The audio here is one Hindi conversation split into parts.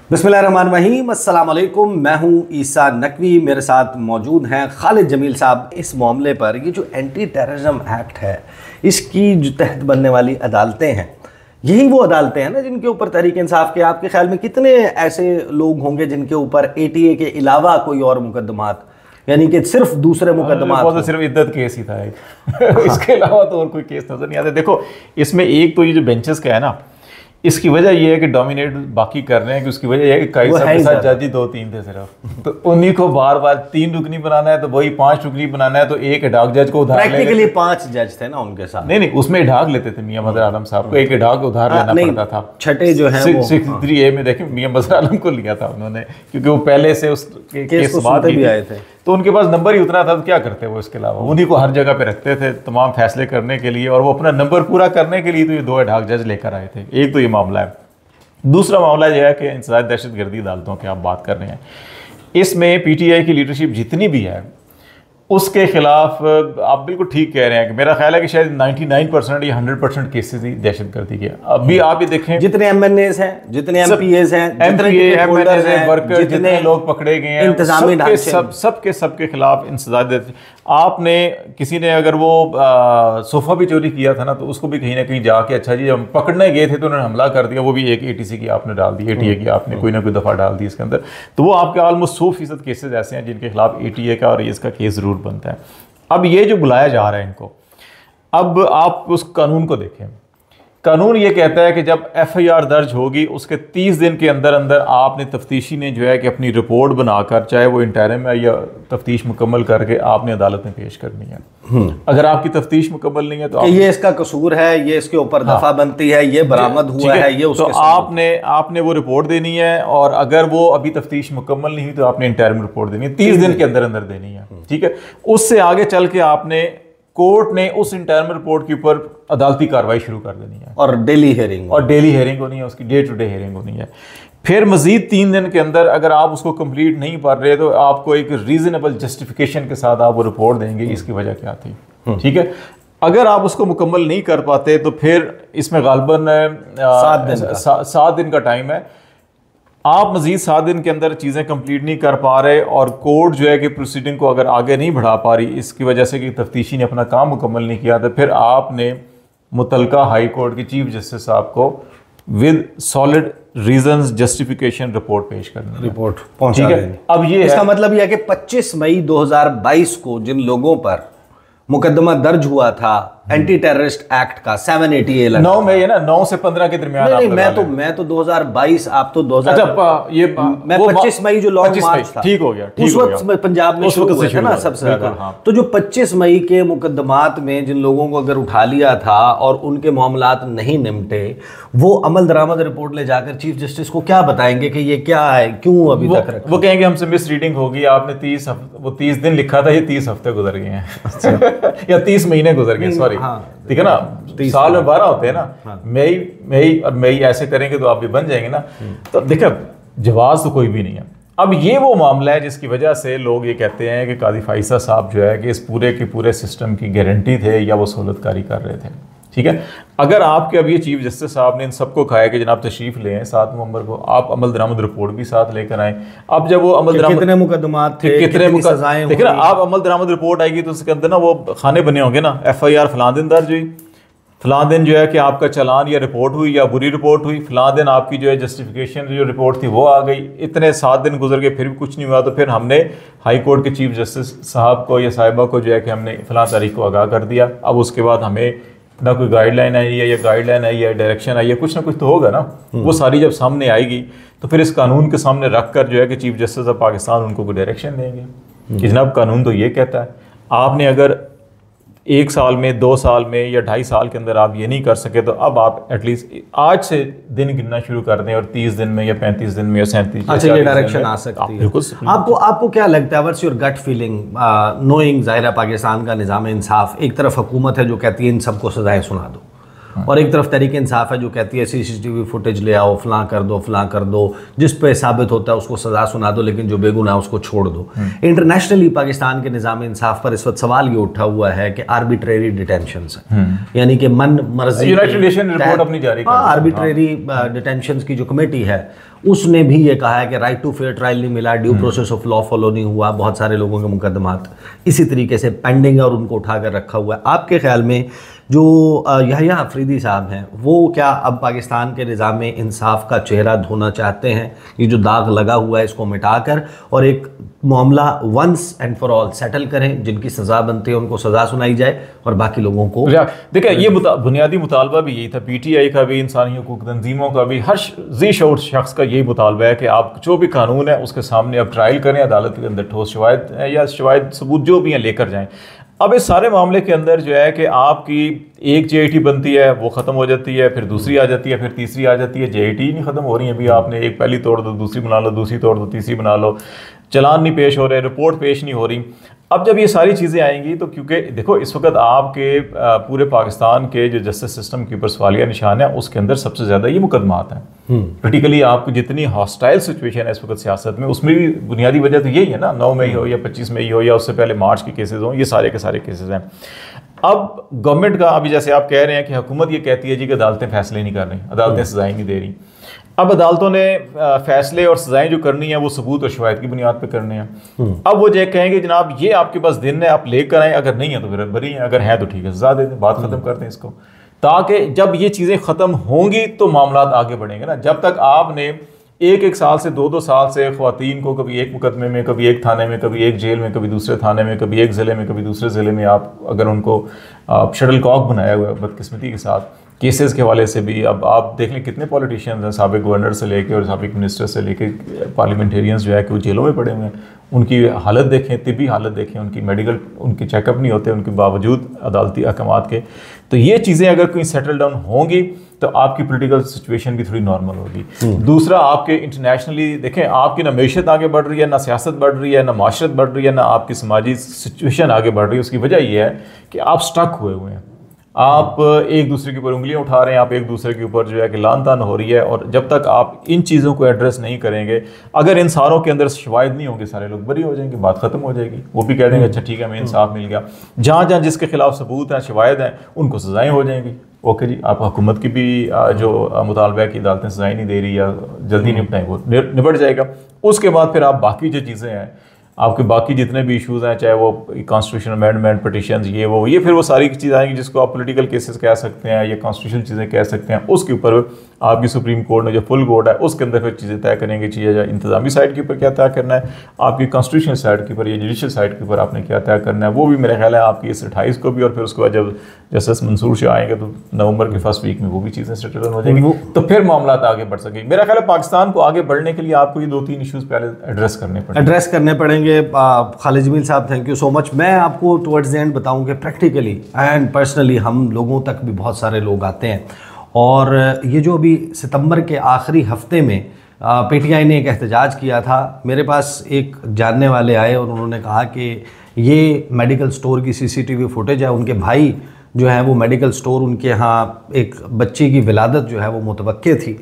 बिस्मिल्लाहिर्रहमानिर्रहीम, अस्सलाम वालेकुम। मैं हूं ईसा नकवी, मेरे साथ मौजूद हैं खालिद जमील साहब। इस मामले पर ये जो एंटी टेररिज्म एक्ट है, इसकी जो तहत बनने वाली अदालतें हैं, यही वो अदालतें हैं ना जिनके ऊपर तहरीक इंसाफ के, आपके ख्याल में कितने ऐसे लोग होंगे जिनके ऊपर ATA के अलावा कोई और मुकदमात, यानी कि सिर्फ दूसरे मुकदमात? तो सिर्फ इद्दत केस ही था एक इसके अलावा तो और कोई केस नजर नहीं आते। देखो, इसमें एक तो ये जो बेंचेस का है ना, इसकी वजह यह है कि डोमिनेट बाकी कर रहे हैं कि उसकी वजह यह है कि कायद साहब के साथ जज ही 2-3 थे सिर्फ, तो उन्हीं को बार बार 3 रुकनी बनाना है, तो वही 5 रुकनी बनाना है, तो एक एडाक जज को उधार प्रैक्टिकली 5 जज थे ना उनके साथ। नहीं, उसमें एडाक लेते थे। मियां मजहर आलम साहब को एक एडाक उधार लेना पड़ता था। छठे जो है 63A में देखें, मियां मजहर आलम को लिया था उन्होंने, क्योंकि वो पहले से उस केस बाद भी आए थे, तो उनके पास नंबर ही उतना था, तो क्या करते वो इसके अलावा? उन्हीं को हर जगह पे रखते थे तमाम फैसले करने के लिए, और वो अपना नंबर पूरा करने के लिए तो ये 2 एडाक जज लेकर आए थे। एक तो ये मामला है। दूसरा मामला यह है कि इंसदाद दहशतगर्दी अदालतों की आप बात कर रहे हैं, इसमें PTI की लीडरशिप जितनी भी है उसके खिलाफ आप बिल्कुल ठीक कह रहे हैं कि मेरा ख्याल है कि शायद 99% या 100% केसेस ही दहशतगर्दी के। अभी आप ये देखें, जितने MNAs हैं, जितने MPAs हैं, MPA हैं, वर्कर, जितने लोग पकड़े गए हैं, इंतजामी ढांचे सबके खिलाफ इंसदाद। आपने किसी ने अगर वो सोफा भी चोरी किया था ना, तो उसको भी कहीं ना कहीं जाके, अच्छा जी हम पकड़ने गए थे तो उन्होंने हमला कर दिया, वो भी एक ATC की आपने डाल दी, ATA की आपने कोई ना कोई दफ़ा डाल दी इसके अंदर, तो वो आपके ऑलमोस्ट 100% केसेस ऐसे हैं जिनके खिलाफ ATA का और इसका केस जरूर बनता है। अब ये जो बुलाया जा रहा है इनको, अब आप उस कानून को देखें। कानून ये कहता है कि जब FIR दर्ज होगी उसके 30 दिन के अंदर अंदर आपने तफ्तीशी ने जो है कि अपनी रिपोर्ट बनाकर, चाहे वो इंटरिम है या तफ्तीश मुकम्मल करके आपने अदालत में पेश करनी है। अगर आपकी तफ्तीश मुकम्मल नहीं है तो ये इसका कसूर है, ये इसके ऊपर दफा बनती है, ये बरामद हुआ है, ये तो आपने वो रिपोर्ट देनी है, और अगर वो अभी तफ्तीश मुकम्मल नहीं हुई तो आपने इंटरिम रिपोर्ट देनी है, 30 दिन के अंदर अंदर देनी है। ठीक है, उससे आगे चल के आपने कोर्ट ने उस इंटरिम रिपोर्ट के ऊपर अदालती कार्रवाई शुरू कर देनी है, और डेली हेयरिंग होनी है, उसकी डे टू डे हेयरिंग होनी है। फिर मजीद 3 दिन के अंदर अगर आप उसको कंप्लीट नहीं कर रहे तो आपको एक रीजनेबल जस्टिफिकेशन के साथ आप वो रिपोर्ट देंगे इसकी वजह क्या थी। ठीक है, अगर आप उसको मुकम्मल नहीं कर पाते तो फिर इसमें गालबन 7 दिन का टाइम है। आप मजीद 7 दिन के अंदर चीज़ें कंप्लीट नहीं कर पा रहे और कोर्ट जो है कि प्रोसीडिंग को अगर आगे नहीं बढ़ा पा रही इसकी वजह से कि तफ्तीशी ने अपना काम मुकम्मल नहीं किया, तो फिर आपने मुतलका हाई कोर्ट के चीफ जस्टिस साहब को with solid reasons justification report पेश करनी, रिपोर्ट पहुंचा देनी। अब ये इसका मतलब यह है कि 25 मई 2022 को जिन लोगों पर मुकदमा दर्ज हुआ था एंटी टेररिस्ट एक्ट का 780A 9 मई है ना, 9 से 15 के दरमियान। नहीं, मैं तो 2022, आप तो 2000, ये मैं 25 मई जो लॉन्ग मार्च था, ठीक हो गया, उस वक्त पंजाब में शुरू हुआ था ना सबसे ज्यादा। तो जो 25 मई के मुकदमात में जिन लोगों को अगर उठा लिया था और उनके मामलात नहीं निपटे, वो अमल दरामद रिपोर्ट ले जाकर चीफ जस्टिस को क्या बताएंगे कि ये क्या है, क्यों अभी तक रखा? वो कहेंगे हमसे मिस रीडिंग होगी, आपने 30 दिन लिखा था, ये 30 हफ्ते गुजर गए हैं या 30 महीने गुजर गए, सॉरी। ठीक है ना, साल में 12 होते हैं ना, मई ऐसे करेंगे तो आप भी बन जाएंगे ना। तो देखो, जवाब तो कोई भी नहीं है। अब ये वो मामला है जिसकी वजह से लोग ये कहते हैं कि काजी फाइसा साहब जो है कि इस पूरे के पूरे सिस्टम की गारंटी थे या वो सहूलतकारी कर रहे थे। ठीक है, अगर आपके अब ये चीफ जस्टिस साहब ने इन सबको कहा कि जनाब तशरीफ ले आए 7 नवंबर को, आप अमल दरामद रिपोर्ट भी साथ लेकर आए। अब जब वो अमल दरामद, कितने मुकदमात थे, कितनी सजाएं, देखिए ना, आप अमल दरामद रिपोर्ट आएगी तो उसके अंदर ना वो खाने बने होंगे ना, FIR फलां दिन दर्ज हुई, फलां दिन जो है कि आपका चालान या रिपोर्ट हुई या बुरी रिपोर्ट हुई, फलां दिन आपकी जो है जस्टिफिकेशन जो रिपोर्ट थी वो आ गई, इतने 7 दिन गुजर गए फिर भी कुछ नहीं हुआ, तो फिर हमने हाई कोर्ट के चीफ जस्टिस साहब को या साहिबा को जो है कि हमने फलां तारीख को आगाह कर दिया। अब उसके बाद हमें ना कोई गाइडलाइन आई है या गाइडलाइन आई है, डायरेक्शन आई है, कुछ ना कुछ तो होगा ना। वो सारी जब सामने आएगी तो फिर इस कानून के सामने रख कर जो है कि चीफ जस्टिस ऑफ पाकिस्तान उनको कोई डायरेक्शन देंगे कि जनाब कानून तो ये कहता है, आपने अगर 1 साल में, 2 साल में या 2.5 साल के अंदर आप ये नहीं कर सके तो अब आप एटलीस्ट आज से दिन गिनना शुरू कर दें और 30 दिन में या 35 दिन में या 37 अच्छा ये डायरेक्शन आ सकती है। बिल्कुल। आपको क्या लगता है, what's your gut feeling, knowing ज़ाहिर है पाकिस्तान का निज़ाम इंसाफ, एक तरफ हुकूमत है जो कहती है इन सबको सजाएं सुना दो, और एक तरफ तहरीक इंसाफ है जो कहती है CCTV फुटेज ले आओ, फलां कर दो, जिस पे साबित होता है उसको सज़ा सुना दो, लेकिन जो बेगुनाह उसको छोड़ दो। इंटरनेशनली पाकिस्तान के निज़ाम इंसाफ पर इस वक्त सवाल ये उठा हुआ है कि आर्बिट्रेरी डिटेंशंस हैं, यानी कि मन मर्जी यूनाइटेड नेशन रिपोर्ट अपनी जारी कर आर्बिट्रेरी डिटेंशंस की जो कमेटी है उसने भी ये कहा है कि राइट टू फेयर ट्रायल नहीं मिला, due process of law follow नहीं हुआ, बहुत सारे लोगों के मुकदमात इसी तरीके से पेंडिंग है और उनको उठाकर रखा हुआ है। आपके ख्याल में जो यहया अफरीदी साहब हैं वो क्या अब पाकिस्तान के निज़ाम इंसाफ का चेहरा धोना चाहते हैं, ये जो दाग लगा हुआ है इसको मिटाकर, और एक मामला once and for all settle करें, जिनकी सज़ा बनती है उनको सज़ा सुनाई जाए और बाकी लोगों को देखिए ये बुनियादी मुतालबा भी यही था, PTI का भी, इंसानी हकूक तंजीमों का भी, हर जी शऊर शख्स का यही मुतालबा है कि आप जो भी कानून है उसके सामने अब ट्रायल करें, अदालत के अंदर ठोस शवाहिद या शवाहिद सबूत जो भी हैं लेकर जाएं। अब इस सारे मामले के अंदर जो है कि आपकी एक JIT बनती है, वो ख़त्म हो जाती है, फिर दूसरी आ जाती है, फिर तीसरी आ जाती है, JIT ही नहीं ख़त्म हो रही है। अभी आपने एक पहली तोड़ दो, दूसरी बना लो, दूसरी तोड़ दो, तीसरी बना लो, चलान नहीं पेश हो रहे, रिपोर्ट पेश नहीं हो रही। अब जब ये सारी चीज़ें आएंगी तो क्योंकि देखो इस वक्त आपके पूरे पाकिस्तान के जो जस्टिस सिस्टम के ऊपर सवालिया निशान है, उसके अंदर सबसे ज़्यादा ये मुकदमात हैं। क्रिटिकली आपकी जितनी हॉस्टाइल सिचुएशन है इस वक्त सियासत में, उसमें भी बुनियादी वजह तो यही है ना, 9 मई हो या 25 मई हो या उससे पहले मार्च के केसेस हों, ये सारे के सारे केसेस हैं। अब गवर्नमेंट का अभी जैसे आप कह रहे हैं कि हुकूमत ये कहती है जी कि अदालतें फैसले नहीं कर रही, अदालतें सजाएं नहीं दे रही। अब अदालतों ने फैसले और सजाएं जो करनी है वो सबूत और शवाहिद की बुनियाद पे करने हैं। अब वो जो कहेंगे जनाब ये आपके पास दिन है, आप लेकर आए, अगर नहीं है तो फिर बरी है, अगर है तो ठीक है सजा दे दें, बात खत्म कर दें इसको, ताकि जब ये चीज़ें ख़त्म होंगी तो मामला आगे बढ़ेंगे ना। जब तक आपने एक साल से 2 साल से ख़वातीन को कभी एक मुकदमे में, कभी एक थाने में, कभी एक जेल में, कभी दूसरे थाने में, कभी एक ज़िले में, कभी दूसरे ज़िले में, आप अगर उनको शटल कॉक बनाया हुआ है बदकिस्मती के साथ केसेस के हवाले से भी। अब आप देख लें कितने पॉलिटिशियंस हैं, साबिक गवर्नर से लेके और साबिक मिनिस्टर से लेके पार्लियामेंटेरियंस जो है कि वो जेलों में पड़े हुए हैं। उनकी हालत देखें, तिब्बी हालत देखें, उनकी मेडिकल उनके चेकअप नहीं होते उनके बावजूद अदालती अहकामात के। तो ये चीज़ें अगर कोई सेटल डाउन होंगी तो आपकी पॉलिटिकल सिचुएशन भी थोड़ी नॉर्मल होगी। दूसरा, आपके इंटरनेशनली देखें, आपकी ना मैशत आगे बढ़ रही है, ना सियासत बढ़ रही है, ना माशरत बढ़ रही है, ना आपकी समाजी सिचुएशन आगे बढ़ रही है। उसकी वजह यह है कि आप स्टक हुए हुए हैं, आप एक दूसरे के ऊपर उंगलियां उठा रहे हैं, आप एक दूसरे के ऊपर जो है कि लान तान हो रही है। और जब तक आप इन चीज़ों को एड्रेस नहीं करेंगे, अगर इन सारों के अंदर शवाहिद नहीं होंगे, सारे लोग बरी हो जाएंगे, बात खत्म हो जाएगी। वो भी कह देंगे अच्छा ठीक है हमें इंसाफ मिल गया। जहाँ जहाँ जिसके खिलाफ सबूत हैं, शवाहिद हैं, उनको सजाएं हो जाएंगी। ओके जी, आप हुकूमत की भी जो मुतालबा है कि अदालतें सजाएं नहीं दे रही या जल्दी निपटाएं, वो निपट जाएगा। उसके बाद फिर आप बाकी जो चीज़ें हैं, आपके बाकी जितने भी इश्यूज़ हैं, चाहे वो कॉन्स्टिट्यूशन अमेंडमेंट, पिटिशंस, ये फिर वो सारी चीज़ें आएंगी जिसको आप पॉलिटिकल केसेस कह सकते हैं या कॉन्स्टिट्यूशनल चीज़ें कह सकते हैं। उसके ऊपर आपकी सुप्रीम कोर्ट ने जो फुल कोर्ट है उसके अंदर फिर चीज़ें तय करेंगे, चीज़ें इंतजामी साइड के ऊपर क्या तय करना है, आपकी कॉन्स्टिट्यूशनल साइड के ऊपर या जुडिशल साइड के ऊपर आपने क्या तय करना है। वो भी मेरा ख्याल है आपकी इस 28 को भी, और फिर उसके बाद जब जस्टिस मंसूर शाह आएंगे तो नवंबर के फर्स्ट वीक में वो भी चीज़ें सेटल हो जाएंगी, तो फिर मामला आगे बढ़ सकेंगे। मेरा ख्याल है पाकिस्तान को आगे बढ़ने के लिए आपको ये 2-3 इशूज़ पहले एड्रेस करने पड़ेंगे। खालिद जमील साहब, थैंक यू सो मच। मैं आपको टुवर्ड्स द एंड बताऊं कि प्रैक्टिकली एंड पर्सनली हम लोगों तक भी बहुत सारे लोग आते हैं, और ये जो अभी सितंबर के आखिरी हफ्ते में PTI ने एक एहतजाज किया था, मेरे पास एक जानने वाले आए और उन्होंने कहा कि ये मेडिकल स्टोर की CCTV फुटेज है। उनके भाई जो है वो मेडिकल स्टोर, उनके यहाँ एक बच्ची की विलादत जो है वो मुतवक्के थी,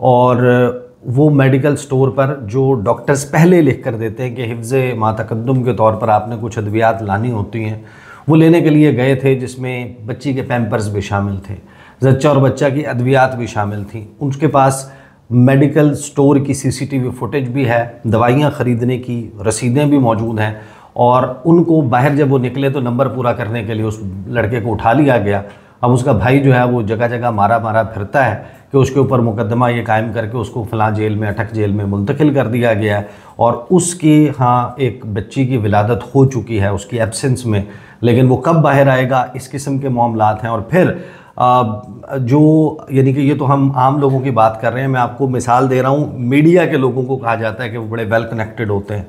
और वो मेडिकल स्टोर पर जो डॉक्टर्स पहले लिख कर देते हैं कि हिफ्ज़े मातकद्दुम के तौर पर आपने कुछ अद्वियात लानी होती हैं, वो लेने के लिए गए थे, जिसमें बच्ची के पैम्पर्स भी शामिल थे, जच्चा और बच्चा की अद्वियात भी शामिल थी। उनके पास मेडिकल स्टोर की CCTV फुटेज भी है, दवाइयाँ ख़रीदने की रसीदें भी मौजूद हैं, और उनको बाहर जब वो निकले तो नंबर पूरा करने के लिए उस लड़के को उठा लिया गया। अब उसका भाई जो है वो जगह जगह मारा फिरता है कि उसके ऊपर मुकदमा ये कायम करके उसको फ़लाँ जेल में, अटक जेल में मुंतकिल कर दिया गया है, और उसकी हाँ एक बच्ची की विलादत हो चुकी है उसकी एब्सेंस में, लेकिन वो कब बाहर आएगा, इस किस्म के मामलात हैं। और फिर जो यानी कि ये तो हम आम लोगों की बात कर रहे हैं, मैं आपको मिसाल दे रहा हूँ, मीडिया के लोगों को कहा जाता है कि वो बड़े वेल कनेक्टेड होते हैं।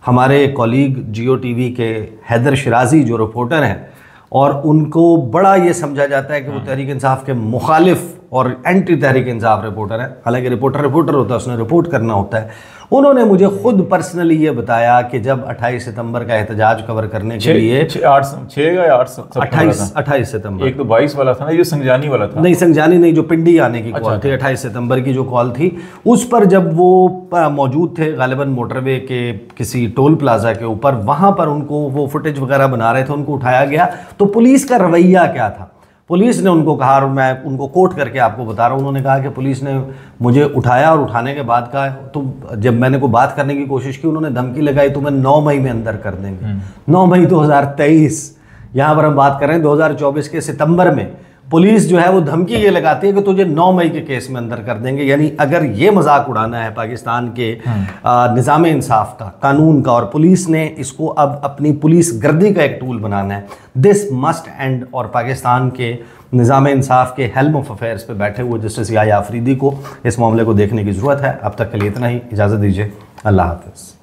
हमारे कॉलीग जियो TV के हैदर शिराजी जो रिपोर्टर हैं, और उनको बड़ा ये समझा जाता है कि वो तहरीक इंसाफ के मुखालिफ और एंटी तहरीक इंसाफ रिपोर्टर है। हालांकि रिपोर्टर होता है, उसने रिपोर्ट करना होता है। उन्होंने मुझे खुद पर्सनली ये बताया कि जब 28 सितंबर का एहतजाज कवर करने के लिए 28 सितंबर, एक तो 22 वाला था ना, ये संजानी वाला था, नहीं संजानी नहीं, जो पिंडी आने की कॉल थी 28 सितंबर की जो कॉल थी, उस पर जब वो मौजूद थे गालिबन मोटरवे के किसी टोल प्लाजा के ऊपर, वहाँ पर उनको वो फुटेज वगैरह बना रहे थे, उनको उठाया गया। तो पुलिस का रवैया क्या था? पुलिस ने उनको कहा, और मैं उनको कोट करके आपको बता रहा हूँ, उन्होंने कहा कि पुलिस ने मुझे उठाया और उठाने के बाद कहा, तो जब मैंने को बात करने की कोशिश की, उन्होंने धमकी लगाई तुम्हें 9 मई में अंदर कर देंगे। 9 मई 2023, यहाँ पर हम बात कर रहे हैं 2024 के सितंबर में पुलिस जो है वो धमकी ये लगाती है कि तुझे 9 मई के केस में अंदर कर देंगे। यानी अगर ये मजाक उड़ाना है पाकिस्तान के निज़ाम इंसाफ का, कानून का, और पुलिस ने इसको अब अपनी पुलिस गर्दी का एक टूल बनाना है, दिस मस्ट एंड। और पाकिस्तान के निज़ाम इंसाफ के हेल्म ऑफ अफेयर्स पे बैठे हुए जस्टिस याह्या अफरीदी को इस मामले को देखने की ज़रूरत है। अब तक के लिए इतना ही, इजाज़त दीजिए, अल्लाह हाफ़िज़।